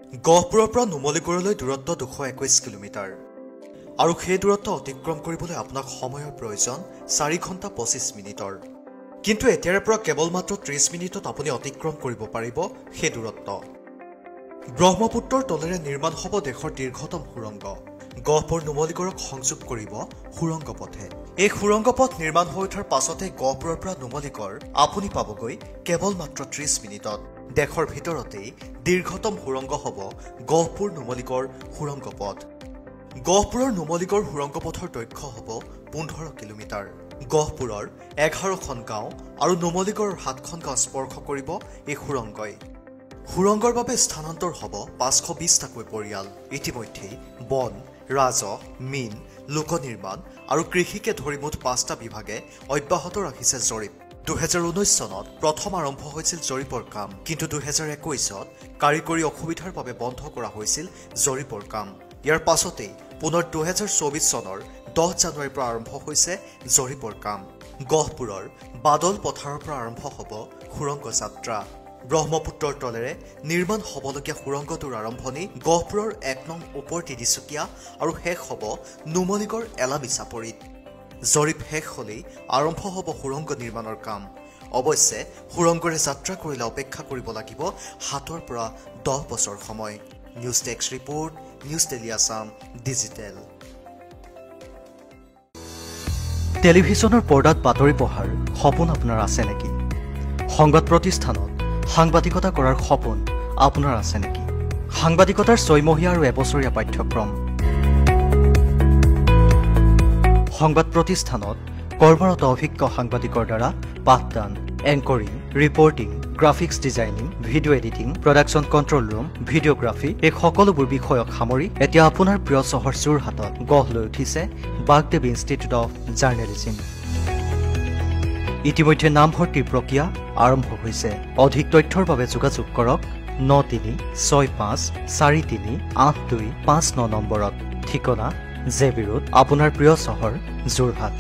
গহপুৰৰ পৰা নুমলীগড়লৈ দূৰত্ব 221 কিলোমিটাৰ আৰু সেই দূৰত্ব অতিক্ৰম কৰিবলৈ আপোনাক সময়ৰ প্ৰয়োজন 4 ঘণ্টা 25 মিনিটৰ কিন্তু এতিয়াৰে পৰা কেৱল মাত্ৰ 30 মিনিটত আপুনি অতিক্ৰম কৰিব পাৰিব সেই দূৰত্ব ব্ৰহ্মপুত্ৰৰ তলেৰে নিৰ্মাণ হ'ব দেশৰ দীৰ্ঘতম সুৰংগ গহপুৰ নুমলীগড়ক সংযোগ কৰিব সুৰংগ পথে এই সুৰংগ পথ নিৰ্মাণ হৈ উঠাৰ পাছতে গহপুৰৰ পৰা নুমলীগড় আপুনি পাবগৈ কেৱল মাত্ৰ 30 মিনিটত দেশৰ ভিতৰতেই দীৰ্ঘতম সুৰংগ হ'ব গহপুৰ নুমলীগড় সুৰংগ পথ গহপুৰৰ নুমলীগড় সুৰংগ পথৰ দৈৰ্ঘ্য হ'ব 15 কিলোমিটাৰ গহপুৰৰ 11খন গাঁও আৰু নুমলীগড়ৰ 7খন গাঁও স্পৰ্শ কৰিব এই সুৰংগই সুৰংগৰ বাবে স্থানান্তৰ হ'ব 520টাকৈ পৰিয়াল ইতিমধ্যে বন ৰাজহ মীন লোক নিৰ্মাণ আৰু কৃষিকে ধৰি মুঠ 5টা বিভাগে অব্যাহত ৰাখিছে জৰীপ 2019 চনত প্ৰথম আৰম্ভ হৈছিল জৰীপৰ কাম কিন্তু 2021ত কাৰিকৰী অসুবিধাৰ বাবে বন্ধ কৰা হৈছিল জৰীপৰ কাম ইয়াৰ পাছতেই পুনৰ 2024 চনৰ 10 জানুৱাৰীৰ পৰা আৰম্ভ হৈছে জৰীপৰ কাম গহপুৰৰ বাদল পথাৰৰ পৰা আৰম্ভ হ'ব সুৰংগ যাত্ৰা ব্ৰহ্মপুত্ৰৰ তলেৰে নিৰ্মাণ হ'বলগীয়া সুৰংগটোৰ আৰম্ভণি গহপুৰৰ 1 নং ওপৰ তিনিচুকীয়া আৰু শেষ হ'ব নুমলীগড় এলামি চাপৰিত জৰীপ শেষ হ'লেই আৰম্ভ হ'ব সুৰংগ নিৰ্মাণৰ কাম অৱশ্যে সুৰংগৰে যাত্ৰা কৰিলে অপেক্ষা কৰিব লাগিব 7 পৰা 10 বছৰ সময় news text report news tele Assam digital টেলিভিছনৰ পৰ্দাত বাতৰি পঢ়াৰ সপোন আপোনাৰ আছে নেকি সংবাদ প্ৰতিষ্ঠানত সাংবাদিকতা কৰাৰ সপোন আপোনাৰ আছে নেকি সাংবাদিকতাৰ 6 মহীয়া আৰু এবছৰীয়া পাঠ্যক্ৰম সংবাদ প্ৰতিষ্ঠানত কৰ্মৰত অভিজ্ঞ সাংবাদিকৰ দ্বাৰা পাঠদান anchoring reporting graphics designing video' editing production control room videography এই সকলোবোৰ বিষয়ক সামৰি এতিয়া আপোনাৰ প্ৰিয় চহৰ যোৰহাটত গঢ় লৈ উঠিছে বাগদেৱ ইনষ্টিটিউট অফ জাৰ্নেলিজিম ইতিমধ্যে নামভৰ্তিৰ প্ৰক্ৰিয়া আৰম্ভ হৈছে অধিক তথ্যৰ বাবে যোগাযোগ কৰক 9365438259 নম্বৰত ঠিকনা জেবি ৰোড আপোনাৰ প্ৰিয় চহৰ যোৰহাট